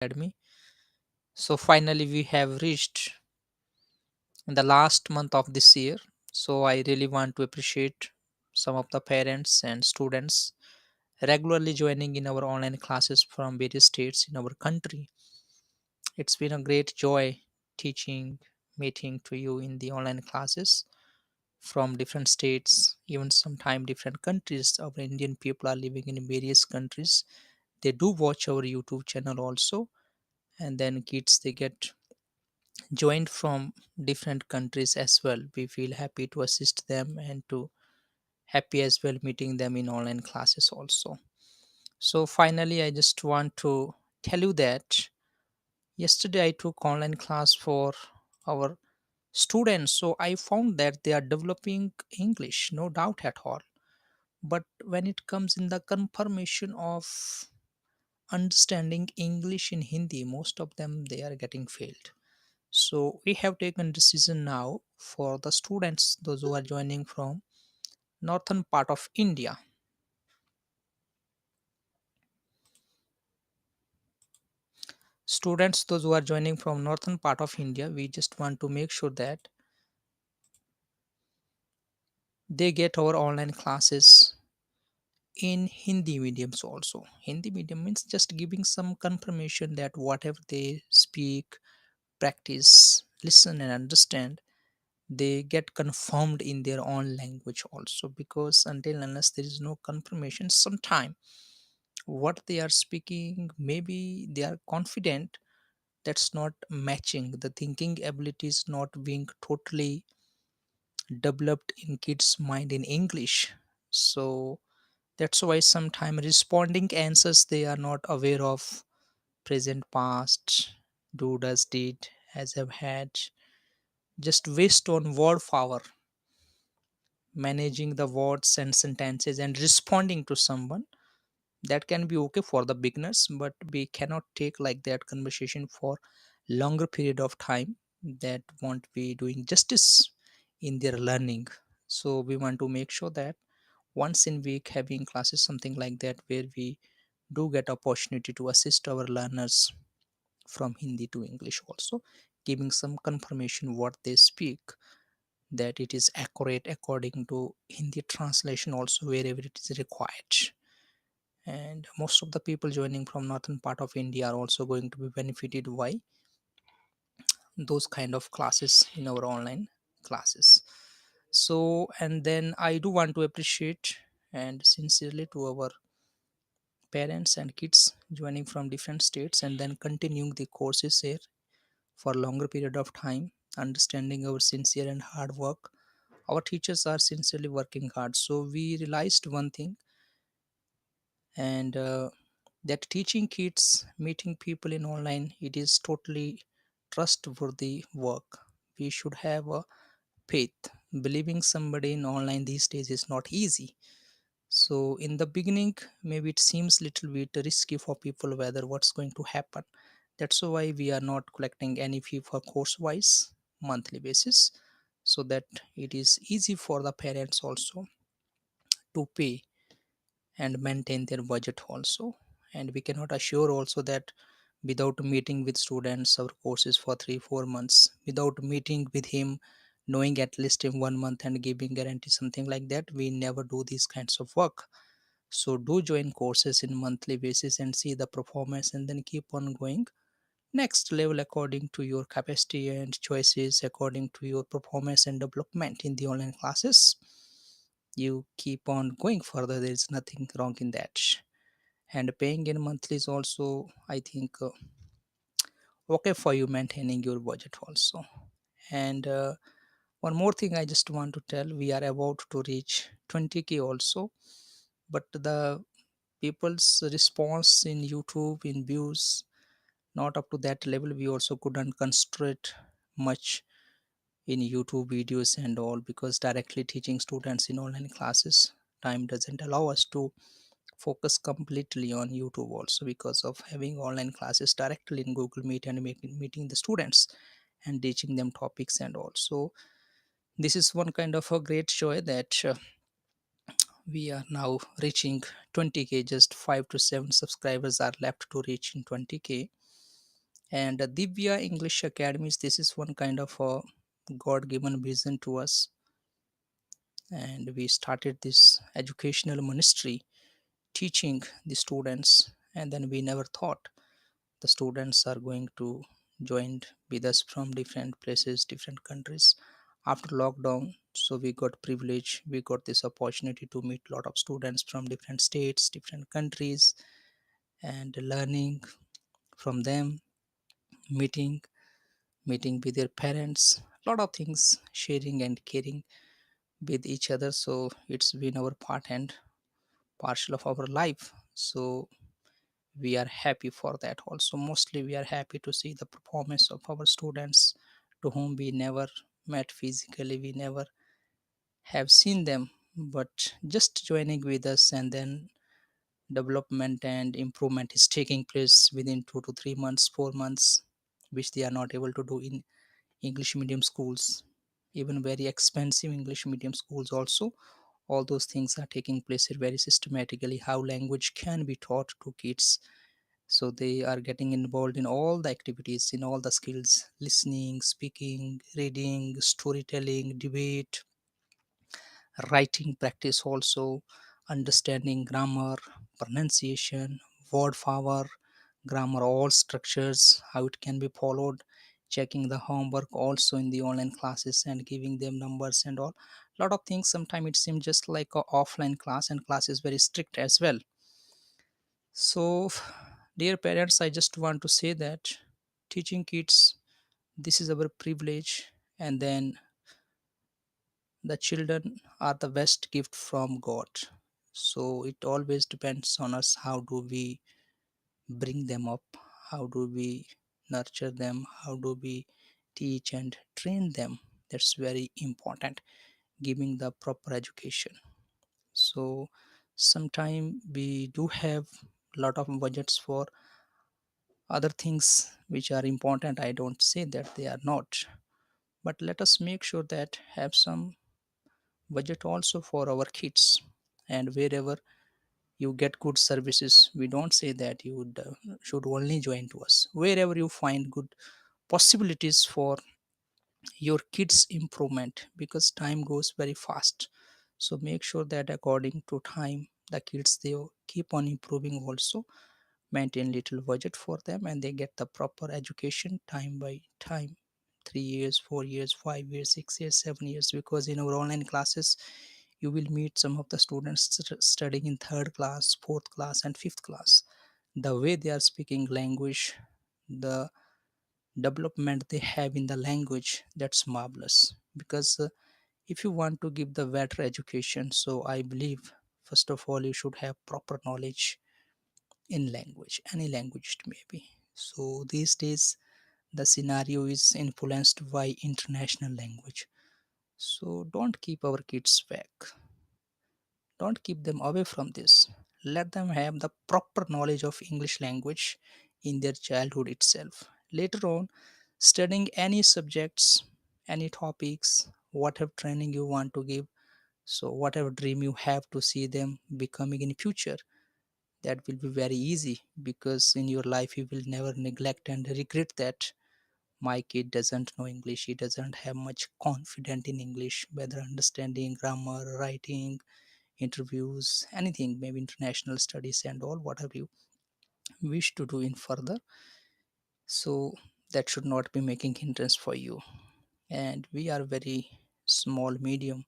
Academy. So finally, we have reached in the last month of this year. So I really want to appreciate some of the parents and students regularly joining in our online classes from various states in our country. It's been a great joy teaching, meeting to you in the online classes from different states, even sometime different countries. Our Indian people are living in various countries. They do watch our YouTube channel also, and then kids they get joined from different countries as well. We feel happy to assist them and to happy as well meeting them in online classes also. So finally, I just want to tell you that yesterday I took online class for our students. So I found that they are developing English, no doubt at all. But when it comes in the confirmation of understanding English in Hindi, most of them they are getting failed. So we have taken decision now for the students, those who are joining from northern part of India. Students, those who are joining from northern part of India, we just want to make sure that they get our online classes in Hindi mediums also. Hindi medium means just giving some confirmation that whatever they speak, practice, listen, and understand, they get confirmed in their own language also. Because until unless there is no confirmation, sometime what they are speaking, maybe they are confident, that's not matching. The thinking ability is not being totally developed in kids' mind in English. So that's why sometimes responding answers they are not aware of present past, do, does, did, as have had, just waste on word power, managing the words and sentences and responding to someone. That can be okay for the beginners, but we cannot take like that conversation for longer period of time. That won't be doing justice in their learning. So we want to make sure that once in week having classes something like that, where we do get opportunity to assist our learners from Hindi to English also, giving some confirmation what they speak, that it is accurate according to Hindi translation also wherever it is required. And most of the people joining from northern part of India are also going to be benefited by those kind of classes in our online classes. So and then I do want to appreciate and sincerely to our parents and kids joining from different states and then continuing the courses here for longer period of time, understanding our sincere and hard work. Our teachers are sincerely working hard, so we realized one thing, and that teaching kids, meeting people in online, it is totally trustworthy work. We should have a faith. Believing somebody in online these days is not easy. So in the beginning, maybe it seems little bit risky for people whether what's going to happen. That's why we are not collecting any fee for course wise monthly basis, so that it is easy for the parents also to pay and maintain their budget also. And we cannot assure also that without meeting with students our courses for 3 4 months, without meeting with him, knowing at least in 1 month and giving guarantee something like that, we never do these kinds of work. So do join courses in monthly basis and see the performance, and then keep on going next level according to your capacity and choices, according to your performance and development in the online classes. You keep on going further, there is nothing wrong in that. And paying in monthly is also, I think, okay for you maintaining your budget also. And one more thing I just want to tell, we are about to reach 20K also, but the people's response in YouTube in views not up to that level. We also couldn't concentrate much in YouTube videos and all, because directly teaching students in online classes, time doesn't allow us to focus completely on YouTube also, because of having online classes directly in Google Meet and meeting the students and teaching them topics and all. So this is one kind of a great joy that we are now reaching 20K. Just 5 to 7 subscribers are left to reach in 20K. And Divya English Academies, this is one kind of a God given vision to us. And we started this educational ministry teaching the students, and then we never thought the students are going to join with us from different places, different countries after lockdown. So we got privilege, we got this opportunity to meet a lot of students from different states, different countries, and learning from them, meeting meeting with their parents, a lot of things, sharing and caring with each other. So it's been our part and parcel of our life. So we are happy for that. Also, mostly we are happy to see the performance of our students to whom we never met physically, we never have seen them, but just joining with us, and then development and improvement is taking place within 2 to 3 months, 4 months, which they are not able to do in English medium schools, even very expensive English medium schools. Also, all those things are taking place here very systematically. How language can be taught to kids, so they are getting involved in all the activities, in all the skills: listening, speaking, reading, storytelling, debate, writing practice, also understanding grammar, pronunciation, word power, grammar, all structures, how it can be followed, checking the homework also in the online classes and giving them numbers and all. Lot of things. Sometimes it seems just like a offline class, and class is very strict as well. So, dear parents, I just want to say that teaching kids, this is our privilege, and then the children are the best gift from God. So it always depends on us. How do we bring them up? How do we nurture them? How do we teach and train them? That's very important. Giving the proper education. So sometimes we do have a lot of budgets for other things which are important. I don't say that they are not, but let us make sure that have some budget also for our kids. And wherever you get good services, we don't say that you should only join to us. Wherever you find good possibilities for your kids improvement, because time goes very fast, so make sure that according to time the kids, they keep on improving also. Maintain little budget for them, and they get the proper education time by time. 3 years, 4 years, 5 years, 6 years, 7 years. Because in our online classes, you will meet some of the students studying in third class, fourth class, and fifth class. The way they are speaking language, the development they have in the language, that's marvelous. Because if you want to give the better education, so I believe first of all you should have proper knowledge in language, any language it may be. So these days the scenario is influenced by international language. So don't keep our kids back, don't keep them away from this. Let them have the proper knowledge of English language in their childhood itself. Later on, studying any subjects, any topics, whatever training you want to give, so whatever dream you have to see them becoming in future, that will be very easy. Because in your life you will never neglect and regret that my kid doesn't know English, he doesn't have much confidence in English, whether understanding grammar, writing, interviews, anything, maybe international studies and all, whatever you wish to do in further. So that should not be making hindrance for you. And we are very small medium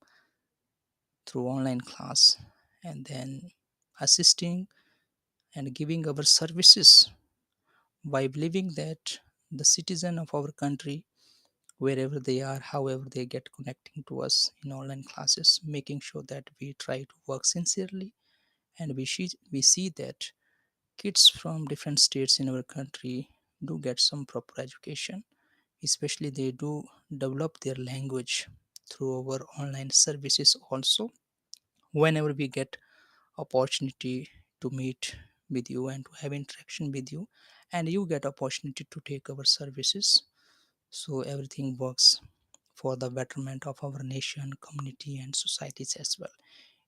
through online class, and then assisting and giving our services by believing that the citizen of our country, wherever they are, however they get connecting to us in online classes, making sure that we try to work sincerely, and we see that kids from different states in our country do get some proper education, especially they do develop their language through our online services also. Whenever we get opportunity to meet with you and to have interaction with you, and you get opportunity to take our services, so everything works for the betterment of our nation, community, and societies as well.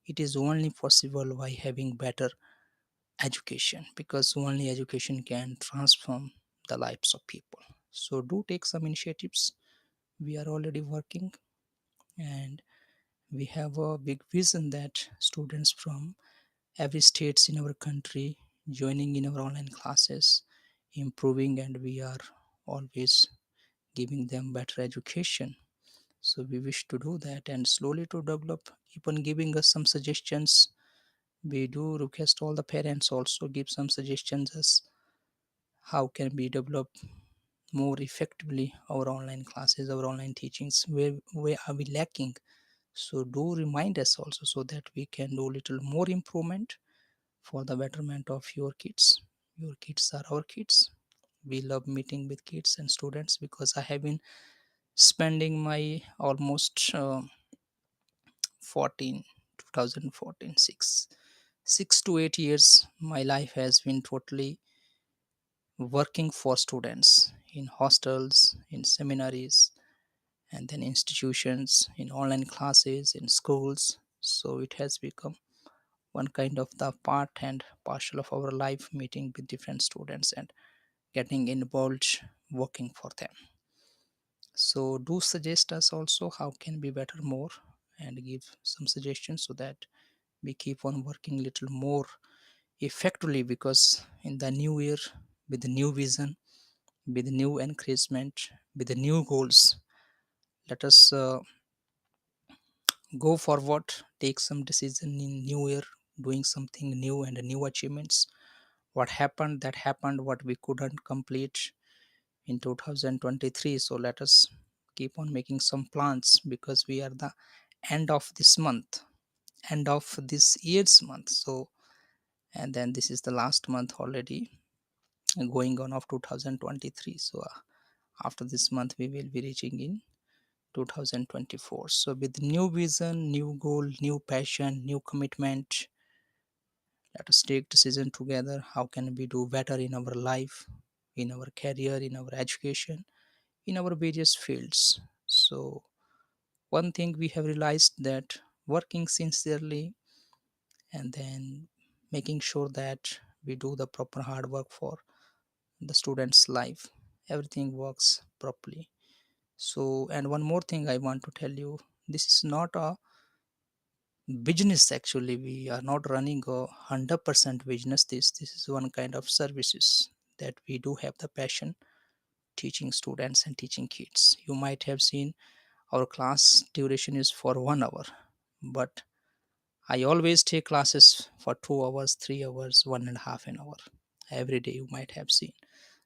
It is only possible by having better education, because only education can transform the lives of people. So do take some initiatives. We are already working, and we have a big vision that students from every states in our country joining in our online classes, improving, and we are always giving them better education. So we wish to do that and slowly to develop, keep on giving us some suggestions. We do request all the parents also give some suggestions as how can we develop more effectively our online classes, our online teachings, where are we lacking. So do remind us also so that we can do little more improvement for the betterment of your kids. Your kids are our kids. We love meeting with kids and students because I have been spending my almost 14 2014 6 to 8 years my life has been totally working for students in hostels, in seminaries, and then institutions, in online classes, in schools. So it has become one kind of the part and partial of our life, meeting with different students and getting involved working for them. So do suggest us also how can be better more, and give some suggestions so that we keep on working little more effectively, because in the new year, with the new vision, with new encouragement, with the new goals, let us go forward, take some decision in new year, doing something new and new achievements. What happened, that happened. What we couldn't complete in 2023, so let us keep on making some plans, because we are the end of this month, end of this year's month. So and then this is the last month already going on of 2023. So after this month we will be reaching in 2024. So with new vision, new goal, new passion, new commitment, let us take decision together how can we do better in our life, in our career, in our education, in our various fields. So one thing we have realized, that working sincerely and then making sure that we do the proper hard work for the student's life, everything works properly. So and one more thing I want to tell you, this is not a business. Actually we are not running a 100% business. This is one kind of services that we do have the passion teaching students and teaching kids. You might have seen our class duration is for 1 hour, but I always take classes for 2 hours, 3 hours, 1.5 an hour every day, you might have seen.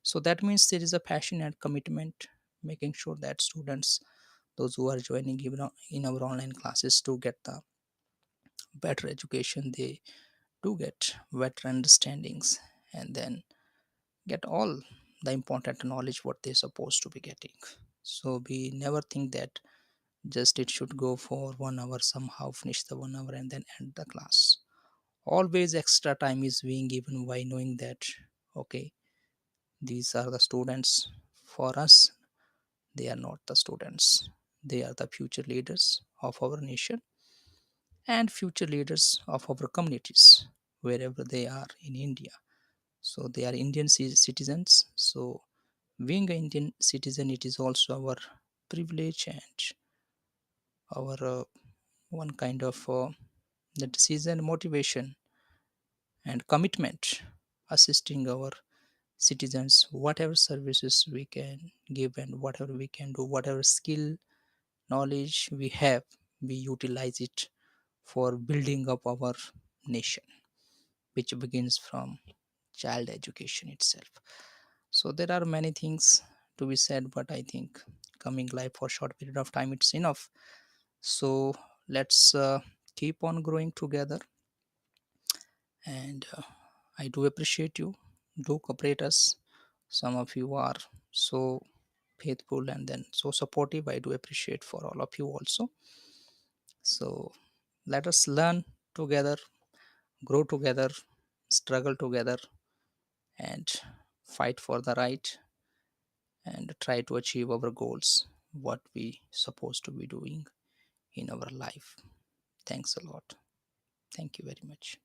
So that means there is a passion and commitment, making sure that students, those who are joining even in our online classes, to get the better education. They do get better understandings, and then get all the important knowledge what they're supposed to be getting. So we never think that just it should go for 1 hour, somehow finish the 1 hour and then end the class. Always extra time is being given by knowing that okay, these are the students. For us, they are not the students, they are the future leaders of our nation and future leaders of our communities, wherever they are in India. So they are Indian citizens. So being an Indian citizen, it is also our privilege and our one kind of the decision, motivation, and commitment, assisting our citizens, whatever services we can give and whatever we can do, whatever skill, knowledge we have, we utilize it for building up our nation, which begins from child education itself. So there are many things to be said, but I think coming live for short period of time it's enough. So let's keep on growing together, and I do appreciate you. Do cooperate us. Some of you are so faithful and then so supportive. I do appreciate for all of you also. So let us learn together, grow together, struggle together, and fight for the right, and try to achieve our goals, what we supposed to be doing in our life. Thanks a lot. Thank you very much.